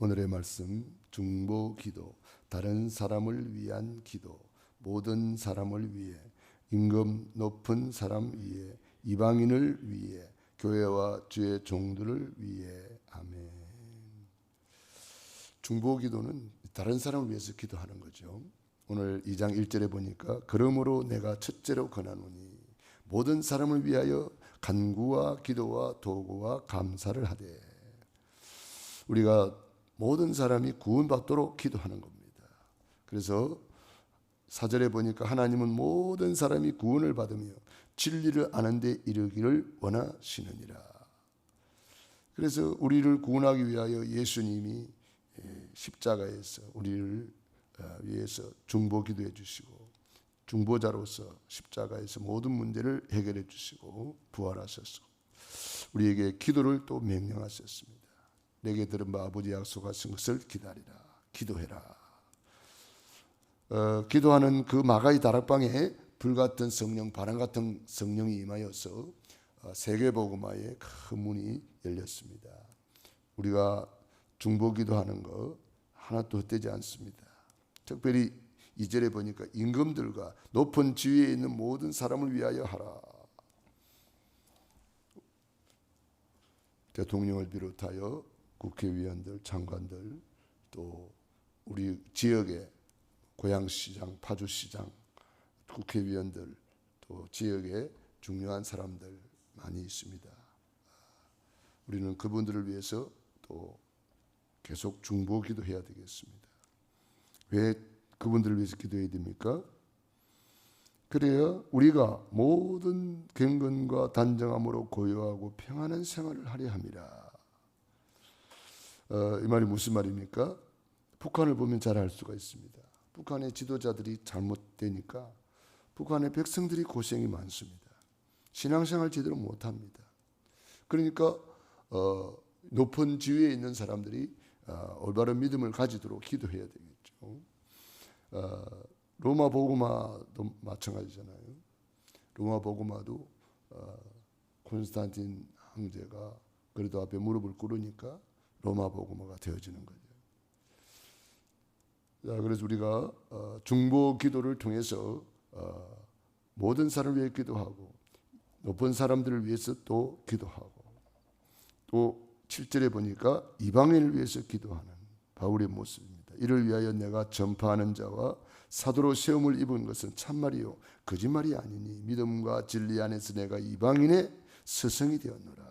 오늘의 말씀 중보기도, 다른 사람을 위한 기도, 모든 사람을 위해, 임금 높은 사람 위해, 이방인을 위해, 교회와 주의 종들을 위해. 아멘. 중보기도는 다른 사람을 위해서 기도하는 거죠. 오늘 2장 1절에 보니까 그러므로 내가 첫째로 권하노니 모든 사람을 위하여 간구와 기도와 도구와 감사를 하되. 우리가 모든 사람이 구원받도록 기도하는 겁니다. 그래서 4절에 보니까 하나님은 모든 사람이 구원을 받으며 진리를 아는 데 이르기를 원하시느니라. 그래서 우리를 구원하기 위하여 예수님이 십자가에서 우리를 위해서 중보기도해 주시고, 중보자로서 십자가에서 모든 문제를 해결해 주시고 부활하셔서 우리에게 기도를 또 명령하셨습니다. 내게 들은 바 아버지 약속하신 것을 기다리라, 기도해라. 기도하는 그 마가의 다락방에 불같은 성령, 바람 같은 성령이 임하여서 세계복음화의 큰 문이 열렸습니다. 우리가 중보기도하는 거 하나도 헛되지 않습니다. 특별히 2절에 보니까 임금들과 높은 지위에 있는 모든 사람을 위하여 하라. 대통령을 비롯하여 국회의원들, 장관들, 또 우리 지역의 고양시장, 파주시장, 국회의원들, 또 지역의 중요한 사람들 많이 있습니다. 우리는 그분들을 위해서 또 계속 중보기도해야 되겠습니다. 왜 그분들을 위해서 기도해야 됩니까? 그래야 우리가 모든 경건과 단정함으로 고요하고 평안한 생활을 하려 함이라. 이 말이 무슨 말입니까? 북한을 보면 잘 알 수가 있습니다. 북한의 지도자들이 잘못되니까 북한의 백성들이 고생이 많습니다. 신앙생활 제대로 못합니다. 그러니까 높은 지위에 있는 사람들이 올바른 믿음을 가지도록 기도해야 되겠죠. 로마 복음화도 마찬가지잖아요. 로마 복음화도 콘스탄틴 황제가 그래도 앞에 무릎을 꿇으니까 로마 복음화가 되어지는 거죠. 그래서 우리가 중보 기도를 통해서 모든 사람을 위해 기도하고 높은 사람들을 위해서 또 기도하고, 또 7절에 보니까 이방인을 위해서 기도하는 바울의 모습입니다. 이를 위하여 내가 전파하는 자와 사도로 세움을 입은 것은 참말이요 거짓말이 아니니 믿음과 진리 안에서 내가 이방인의 스승이 되었노라.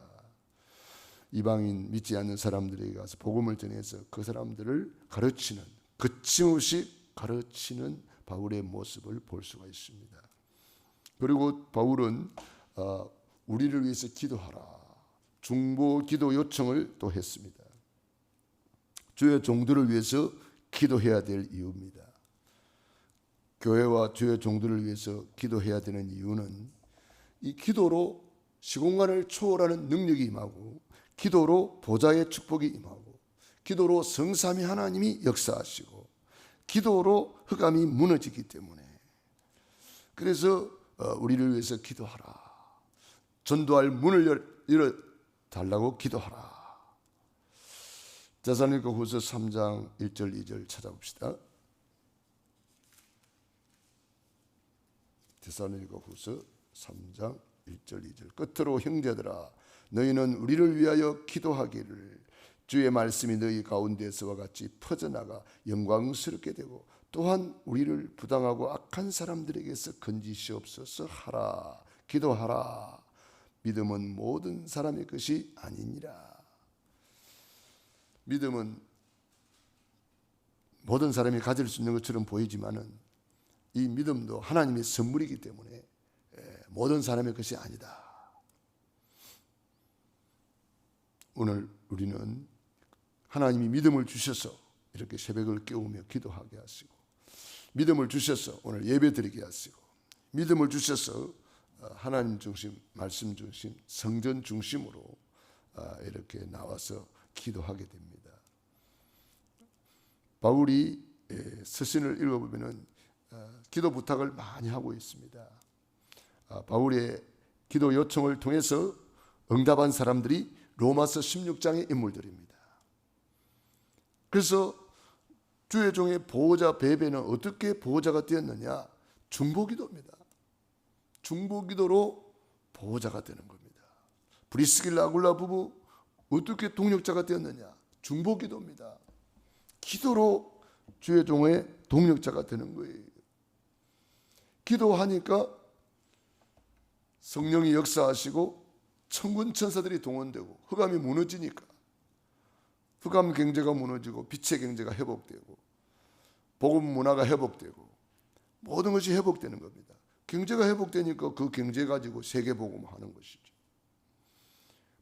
이방인 믿지 않는 사람들에게 가서 복음을 전해서 그 사람들을 가르치는, 거침없이 가르치는 바울의 모습을 볼 수가 있습니다. 그리고 바울은 우리를 위해서 기도하라, 중보 기도 요청을 또 했습니다. 주의 종들을 위해서 기도해야 될 이유입니다. 교회와 주의 종들을 위해서 기도해야 되는 이유는 이 기도로 시공간을 초월하는 능력이 임하고, 기도로 보좌의 축복이 임하고, 기도로 성삼위 하나님이 역사하시고, 기도로 흑암이 무너지기 때문에. 그래서 우리를 위해서 기도하라, 전도할 문을 열어달라고 기도하라. 데살로니가후서 3장 1절 2절 찾아봅시다. 데살로니가후서 3장 1절 2절. 끝으로 형제들아, 너희는 우리를 위하여 기도하기를, 주의 말씀이 너희 가운데서와 같이 퍼져나가 영광스럽게 되고, 또한 우리를 부당하고 악한 사람들에게서 건지시옵소서 하라. 기도하라. 믿음은 모든 사람의 것이 아니니라. 믿음은 모든 사람이 가질 수 있는 것처럼 보이지만은 이 믿음도 하나님의 선물이기 때문에 모든 사람의 것이 아니다. 오늘 우리는 하나님이 믿음을 주셔서 이렇게 새벽을 깨우며 기도하게 하시고, 믿음을 주셔서 오늘 예배 드리게 하시고, 믿음을 주셔서 하나님 중심, 말씀 중심, 성전 중심으로 이렇게 나와서 기도하게 됩니다. 바울이 서신을 읽어보면 기도 부탁을 많이 하고 있습니다. 바울의 기도 요청을 통해서 응답한 사람들이 로마서 16장의 인물들입니다. 그래서 주의 종의 보호자 베베는 어떻게 보호자가 되었느냐? 중보기도입니다. 중보기도로 보호자가 되는 겁니다. 브리스길라 아굴라 부부 어떻게 동력자가 되었느냐? 중보기도입니다. 기도로 주의 종의 동력자가 되는 거예요. 기도하니까 성령이 역사하시고 천군 천사들이 동원되고 흑암이 무너지니까 흑암 경제가 무너지고 빛의 경제가 회복되고 복음 문화가 회복되고 모든 것이 회복되는 겁니다. 경제가 회복되니까 그 경제 가지고 세계 복음하는 것이죠.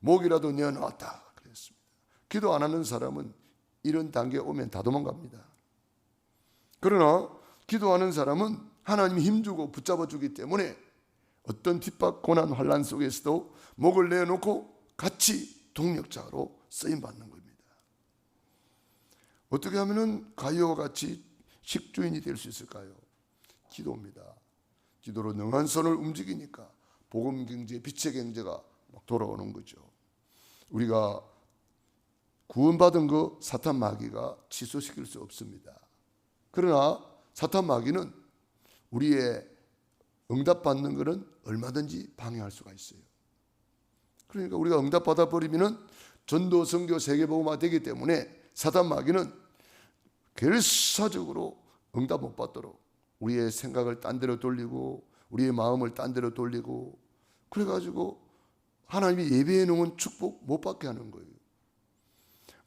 목이라도 내어놨다 그랬습니다. 기도 안 하는 사람은 이런 단계에 오면 다 도망갑니다. 그러나 기도하는 사람은 하나님이 힘주고 붙잡아 주기 때문에 어떤 핍박, 고난, 환난 속에서도 목을 내어놓고 같이 동력자로 쓰임받는 겁니다. 어떻게 하면 가이오와 같이 식주인이 될 수 있을까요? 기도입니다. 기도로 능한 손을 움직이니까 복음 경제, 빛의 경제가 막 돌아오는 거죠. 우리가 구원받은 거 사탄 마귀가 취소시킬 수 없습니다. 그러나 사탄 마귀는 우리의 응답받는 것은 얼마든지 방해할 수가 있어요. 그러니까 우리가 응답받아 버리면은 전도, 선교, 세계복음화 되기 때문에 사탄 마귀는 결사적으로 응답 못 받도록 우리의 생각을 딴 데로 돌리고 우리의 마음을 딴 데로 돌리고 그래가지고 하나님이 예배해 놓은 축복 못 받게 하는 거예요.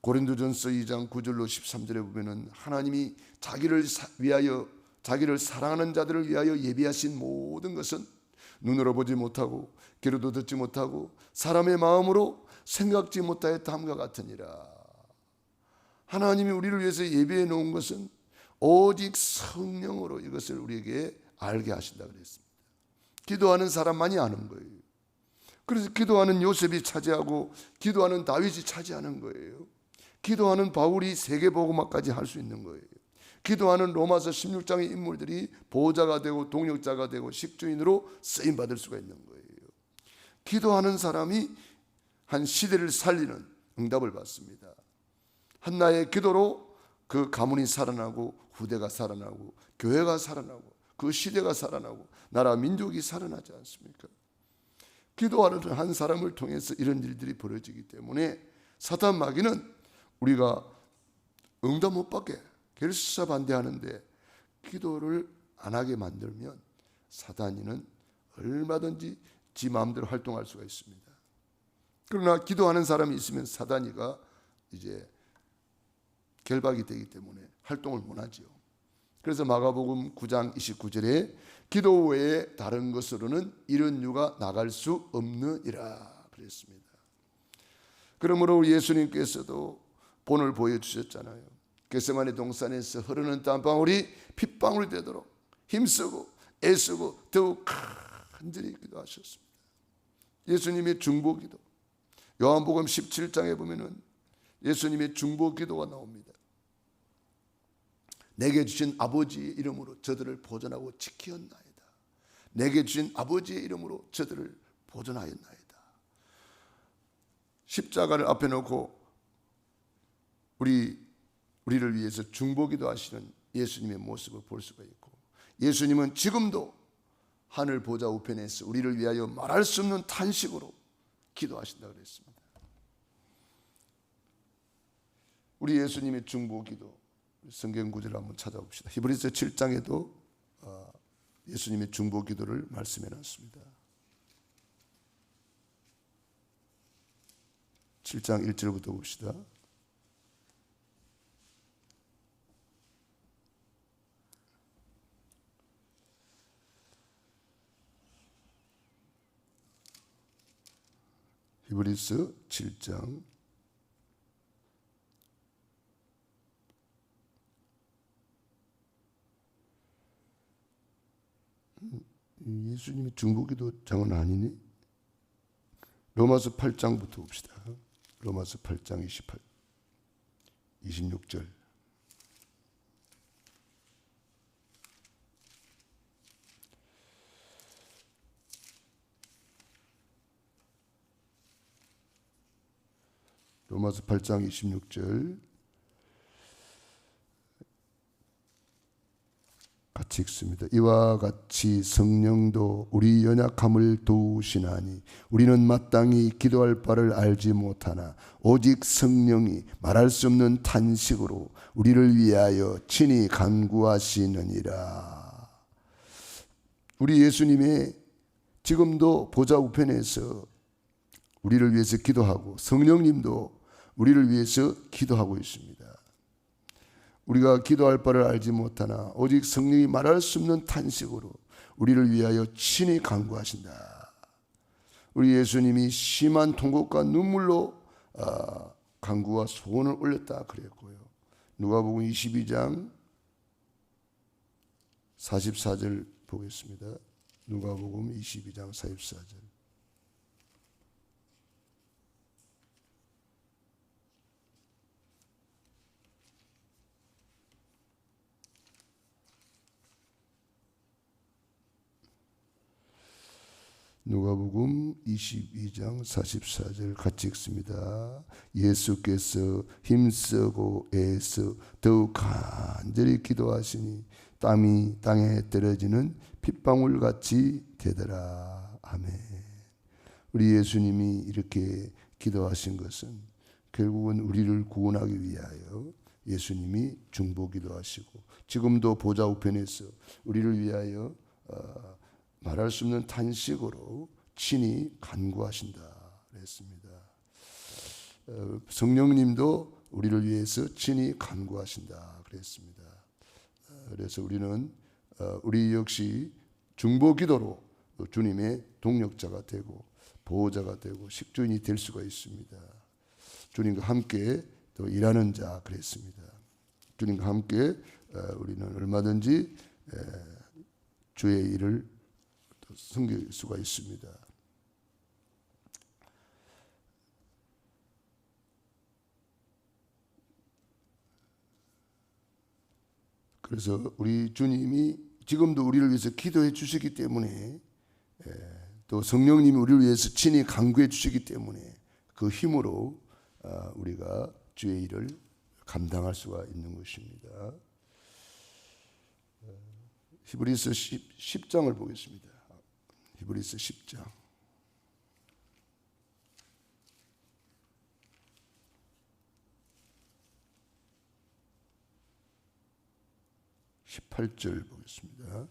고린도전서 2장 9절로 13절에 보면은 하나님이 자기를 위하여 자기를 사랑하는 자들을 위하여 예비하신 모든 것은 눈으로 보지 못하고 귀로도 듣지 못하고 사람의 마음으로 생각지 못하였다함과 같으니라. 하나님이 우리를 위해서 예비해 놓은 것은 오직 성령으로 이것을 우리에게 알게 하신다 그랬습니다. 기도하는 사람만이 아는 거예요. 그래서 기도하는 요셉이 차지하고 기도하는 다윗이 차지하는 거예요. 기도하는 바울이 세계복음화까지 할 수 있는 거예요. 기도하는 로마서 16장의 인물들이 보호자가 되고 동력자가 되고 식주인으로 쓰임받을 수가 있는 거예요. 기도하는 사람이 한 시대를 살리는 응답을 받습니다. 한나의 기도로 그 가문이 살아나고 후대가 살아나고 교회가 살아나고 그 시대가 살아나고 나라 민족이 살아나지 않습니까? 기도하는 한 사람을 통해서 이런 일들이 벌어지기 때문에 사탄 마귀는 우리가 응답 못 받게 결사 반대하는데 기도를 안 하게 만들면 사단이는 얼마든지 지 마음대로 활동할 수가 있습니다. 그러나 기도하는 사람이 있으면 사단이가 이제 결박이 되기 때문에 활동을 못 하지요. 그래서 마가복음 9장 29절에 기도 외에 다른 것으로는 이런 유가 나갈 수 없느니라 그랬습니다. 그러므로 예수님께서도 본을 보여주셨잖아요. 겟세마네 동산에서 흐르는 땀방울이 핏방울이 되도록 힘쓰고 애쓰고 더욱 간절히 기도하셨습니다. 예수님의 중보기도 요한복음 17장에 보면은 예수님의 중보기도가 나옵니다. 내게 주신 아버지의 이름으로 저들을 보존하고 지키었나이다. 내게 주신 아버지의 이름으로 저들을 보존하였나이다. 십자가를 앞에 놓고 우리를 위해서 중보기도 하시는 예수님의 모습을 볼 수가 있고 예수님은 지금도 하늘 보좌 우편에서 우리를 위하여 말할 수 없는 탄식으로 기도하신다고 그랬습니다. 우리 예수님의 중보기도 성경 구절을 한번 찾아봅시다. 히브리서 7장에도 예수님의 중보기도를 말씀해 놨습니다. 7장 1절부터 봅시다. 히브리서 7장 예수님의 중보기도 장은 아니니? 로마서 8장부터 봅시다. 로마서 8장 26절. 로마서 8장 26절. 같이 읽습니다. 이와 같이 성령도 우리 연약함을 도우시나니 우리는 마땅히 기도할 바를 알지 못하나 오직 성령이 말할 수 없는 탄식으로 우리를 위하여 친히 간구하시느니라. 우리 예수님의 지금도 보좌 우편에서 우리를 위해서 기도하고 성령님도 우리를 위해서 기도하고 있습니다. 우리가 기도할 바를 알지 못하나 오직 성령이 말할 수 없는 탄식으로 우리를 위하여 친히 간구하신다. 우리 예수님이 심한 통곡과 눈물로 간구와 소원을 올렸다 그랬고요. 누가복음 22장 44절 보겠습니다. 누가복음 22장 44절. 누가복음 22장 44절 같이 읽습니다. 예수께서 힘쓰고 애써 더욱 간절히 기도하시니 땀이 땅에 떨어지는 핏방울같이 되더라. 아멘. 우리 예수님이 이렇게 기도하신 것은 결국은 우리를 구원하기 위하여 예수님이 중보기도하시고 지금도 보좌 우편에서 우리를 위하여 말할 수 없는 탄식으로 친히 간구하신다 그랬습니다. 성령님도 우리를 위해서 친히 간구하신다 그랬습니다. 그래서 우리는 우리 역시 중보기도로 주님의 동력자가 되고 보호자가 되고 식주인이 될 수가 있습니다. 주님과 함께 또 일하는 자 그랬습니다. 주님과 함께 우리는 얼마든지 주의 일을 섬길 수가 있습니다. 그래서 우리 주님이 지금도 우리를 위해서 기도해 주시기 때문에 또 성령님이 우리를 위해서 친히 간구해 주시기 때문에 그 힘으로 우리가 주의 일을 감당할 수가 있는 것입니다. 히브리서 10장을 보겠습니다. 히브리서 10장 18절 보겠습니다.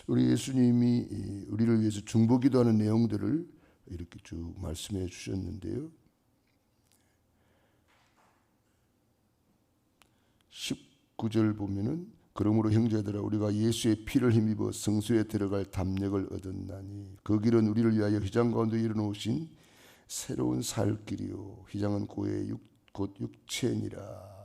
우리 예수님이 우리를 위해서 중보기도하는 내용들을 이렇게 쭉 말씀해 주셨는데요. 19절 보면은 그러므로 형제들아 우리가 예수의 피를 힘입어 성소에 들어갈 담력을 얻었나니 그 길은 우리를 위하여 휘장 가운데 이루어놓으신 새로운 살 길이요 휘장은 곧 육체니라.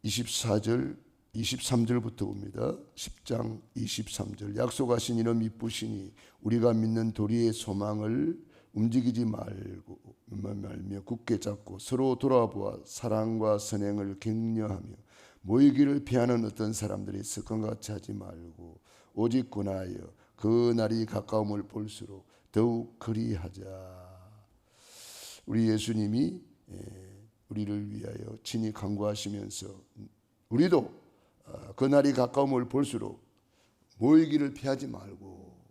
24절 23절부터 봅니다. 10장 23절 약속하신 이는 미쁘시니 우리가 믿는 도리의 소망을 움직이지 말며 굳게 잡고 서로 돌아보아 사랑과 선행을 격려하며 모이기를 피하는 어떤 사람들이 습관같이 하지 말고 오직 권하여 그 날이 가까움을 볼수록 더욱 그리하자. 우리 예수님이 우리를 위하여 친히 간구하시면서 우리도 그 날이 가까움을 볼수록 모이기를 피하지 말고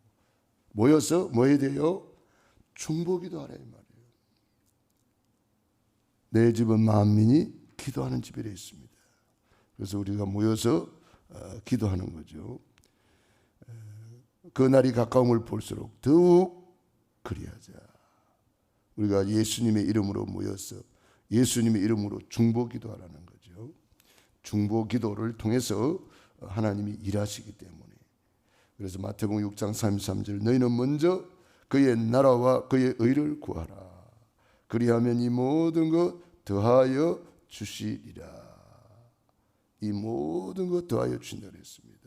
모여서 뭐 해야 돼요? 중보기도 하라 이 말이에요. 내 집은 만민이 기도하는 집이라 있습니다. 그래서 우리가 모여서 기도하는 거죠. 그 날이 가까움을 볼수록 더욱 그리하자. 우리가 예수님의 이름으로 모여서 예수님의 이름으로 중보기도하라는 거죠. 중보기도를 통해서 하나님이 일하시기 때문에. 그래서 마태복음 6장 33절 너희는 먼저 그의 나라와 그의 의를 구하라. 그리하면 이 모든 것 더하여 주시리라. 이 모든 것 더하여 주신다고 했습니다.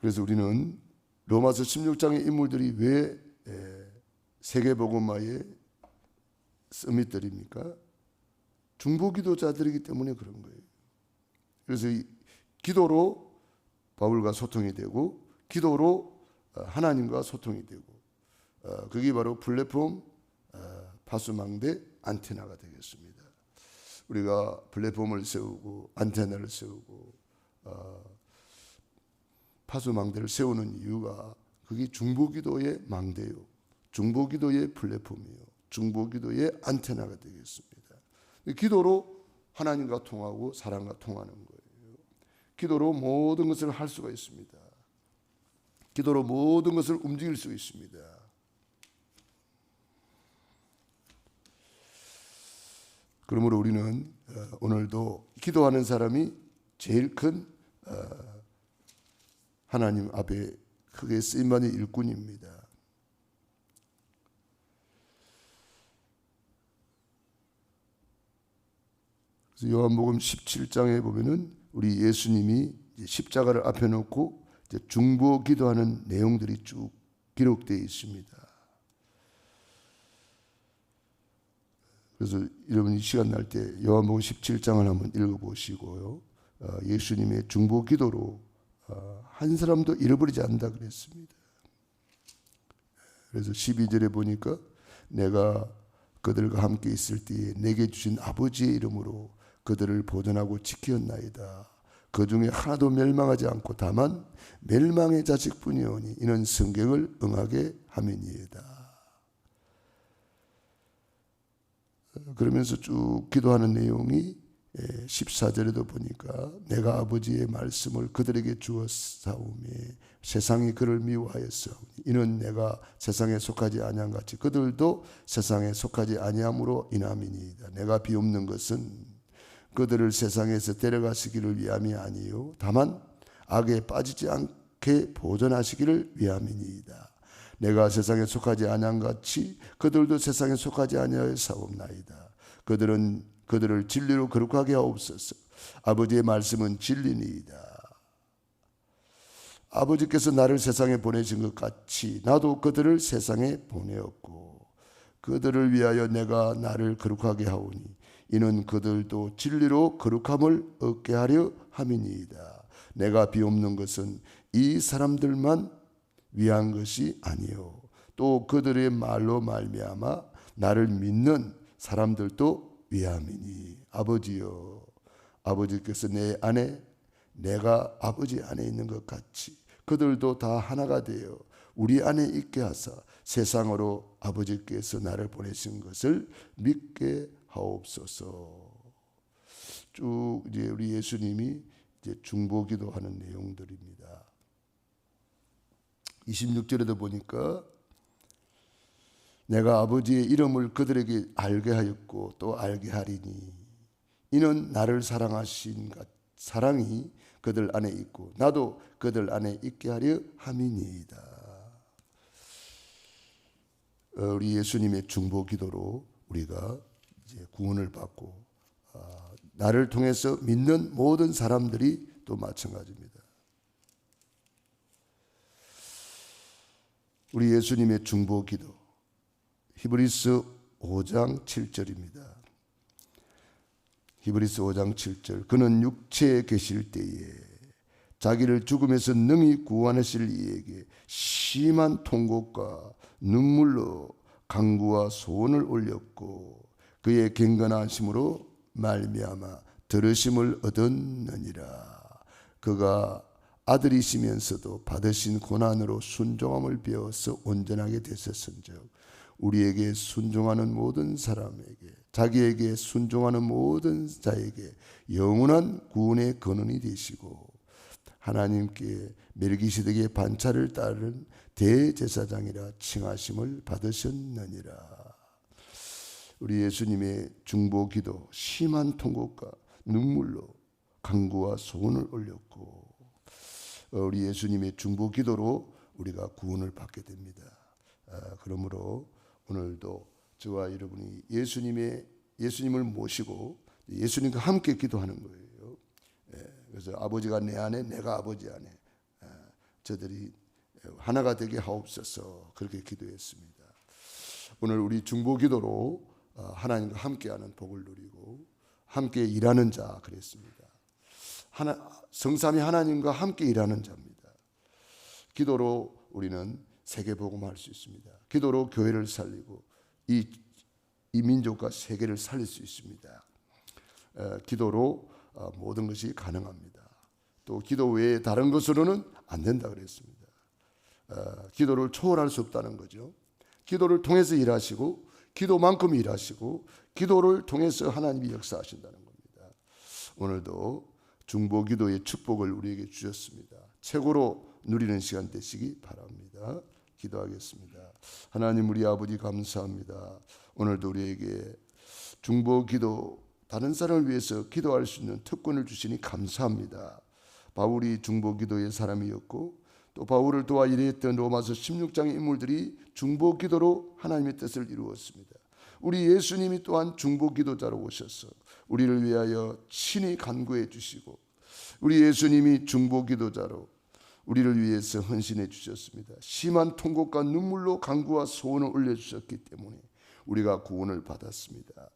그래서 우리는 로마서 16장의 인물들이 왜 세계복음화의 서밋들입니까? 중보기도자들이기 때문에 그런 거예요. 그래서 이 기도로 바울과 소통이 되고 기도로 하나님과 소통이 되고 그게 바로 플랫폼, 파수망대, 안테나가 되겠습니다. 우리가 플랫폼을 세우고 안테나를 세우고 파수망대를 세우는 이유가 그게 중보기도의 망대요, 중보기도의 플랫폼이요, 중보기도의 안테나가 되겠습니다. 기도로 하나님과 통하고 사람과 통하는 거예요. 기도로 모든 것을 할 수가 있습니다. 기도로 모든 것을 움직일 수 있습니다. 그러므로 우리는 오늘도 기도하는 사람이 제일 큰 하나님 앞에 크게 쓰임받는 일꾼입니다. 그래서 요한복음 17장에 보면은 우리 예수님이 십자가를 앞에 놓고 중보 기도하는 내용들이 쭉 기록되어 있습니다. 그래서 여러분이 시간 날 때 요한복음 17장을 한번 읽어보시고요. 예수님의 중보 기도로 한 사람도 잃어버리지 않는다 그랬습니다. 그래서 12절에 보니까 내가 그들과 함께 있을 때에 내게 주신 아버지의 이름으로 그들을 보존하고 지켰나이다. 그 중에 하나도 멸망하지 않고 다만 멸망의 자식뿐이오니 이는 성경을 응하게 함이니이다. 그러면서 쭉 기도하는 내용이 14절에도 보니까 내가 아버지의 말씀을 그들에게 주었사오매 세상이 그를 미워하였사오니 이는 내가 세상에 속하지 아니한 같이 그들도 세상에 속하지 아니함으로 인함이니이다. 내가 비옵는 것은 그들을 세상에서 데려가시기를 위함이 아니요 다만 악에 빠지지 않게 보존하시기를 위함이니이다. 내가 세상에 속하지 아니한 같이 그들도 세상에 속하지 아니하였사옵나이다. 그들을 진리로 거룩하게 하옵소서. 아버지의 말씀은 진리니이다. 아버지께서 나를 세상에 보내신 것 같이 나도 그들을 세상에 보내었고 그들을 위하여 내가 나를 거룩하게 하오니 이는 그들도 진리로 거룩함을 얻게 하려 함이니이다. 내가 비옵는 것은 이 사람들만 위한 것이 아니요 또 그들의 말로 말미암아 나를 믿는 사람들도 위함이니 아버지여 아버지께서 내 안에 내가 아버지 안에 있는 것 같이 그들도 다 하나가 되어 우리 안에 있게 하사 세상으로 아버지께서 나를 보내신 것을 믿게 하옵소서. 쭉 이제 우리 예수님이 이제 중보기도하는 내용들입니다. 26절에도 보니까 내가 아버지의 이름을 그들에게 알게 하였고 또 알게 하리니 이는 나를 사랑하신 사랑이 그들 안에 있고 나도 그들 안에 있게 하려 함이니이다. 우리 예수님의 중보기도로 우리가 이제 구원을 받고 나를 통해서 믿는 모든 사람들이 또 마찬가지입니다. 우리 예수님의 중보기도 히브리서 5장 7절입니다. 히브리서 5장 7절 그는 육체에 계실 때에 자기를 죽음에서 능히 구원하실 이에게 심한 통곡과 눈물로 간구와 소원을 올렸고 그의 경건하심으로 말미암아 들으심을 얻었느니라. 그가 아들이시면서도 받으신 고난으로 순종함을 배워서 온전하게 되셨은즉 우리에게 순종하는 모든 사람에게 자기에게 순종하는 모든 자에게 영원한 구원의 근원이 되시고 하나님께 멜기세덱의 반차를 따른 대제사장이라 칭하심을 받으셨느니라. 우리 예수님의 중보기도 심한 통곡과 눈물로 간구와 소원을 올렸고 우리 예수님의 중보기도로 우리가 구원을 받게 됩니다. 그러므로 오늘도 저와 여러분이 예수님을 모시고 예수님과 함께 기도하는 거예요. 그래서 아버지가 내 안에 내가 아버지 안에 저들이 하나가 되게 하옵소서 그렇게 기도했습니다. 오늘 우리 중보기도로 하나님과 함께하는 복을 누리고 함께 일하는 자 그랬습니다. 성삼위 하나님과 함께 일하는 자입니다. 기도로 우리는 세계복음화할 수 있습니다. 기도로 교회를 살리고 이 민족과 세계를 살릴 수 있습니다. 기도로 모든 것이 가능합니다. 또 기도 외에 다른 것으로는 안 된다 그랬습니다. 기도를 초월할 수 없다는 거죠. 기도를 통해서 일하시고 기도만큼 일하시고 기도를 통해서 하나님이 역사하신다는 겁니다. 오늘도 중보기도의 축복을 우리에게 주셨습니다. 최고로 누리는 시간 되시기 바랍니다. 기도하겠습니다. 하나님 우리 아버지 감사합니다. 오늘도 우리에게 중보기도 다른 사람을 위해서 기도할 수 있는 특권을 주시니 감사합니다. 바울이 중보기도의 사람이었고 또 바울을 도와 일했던 로마서 16장의 인물들이 중보기도로 하나님의 뜻을 이루었습니다. 우리 예수님이 또한 중보기도자로 오셔서 우리를 위하여 친히 간구해 주시고 우리 예수님이 중보기도자로 우리를 위해서 헌신해 주셨습니다. 심한 통곡과 눈물로 간구와 소원을 올려주셨기 때문에 우리가 구원을 받았습니다.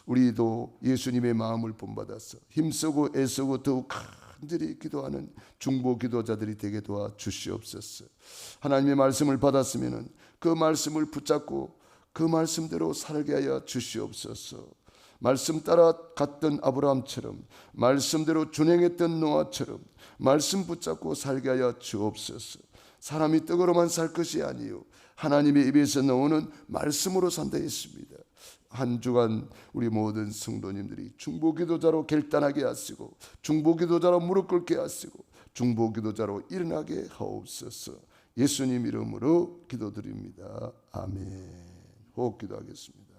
우리도 예수님의 마음을 본받아서 힘쓰고 애쓰고 더욱 간절히 기도하는 중보기도자들이 되게 도와 주시옵소서. 하나님의 말씀을 받았으면 그 말씀을 붙잡고 그 말씀대로 살게 하여 주시옵소서. 말씀 따라 갔던 아브라함처럼 말씀대로 준행했던 노아처럼 말씀 붙잡고 살게 하여 주옵소서. 사람이 떡으로만 살 것이 아니요 하나님의 입에서 나오는 말씀으로 산다 했습니다. 한 주간 우리 모든 성도님들이 중보기도자로 결단하게 하시고 중보기도자로 무릎 꿇게 하시고 중보기도자로 일어나게 하옵소서. 예수님 이름으로 기도드립니다. 아멘. 호흡 기도하겠습니다.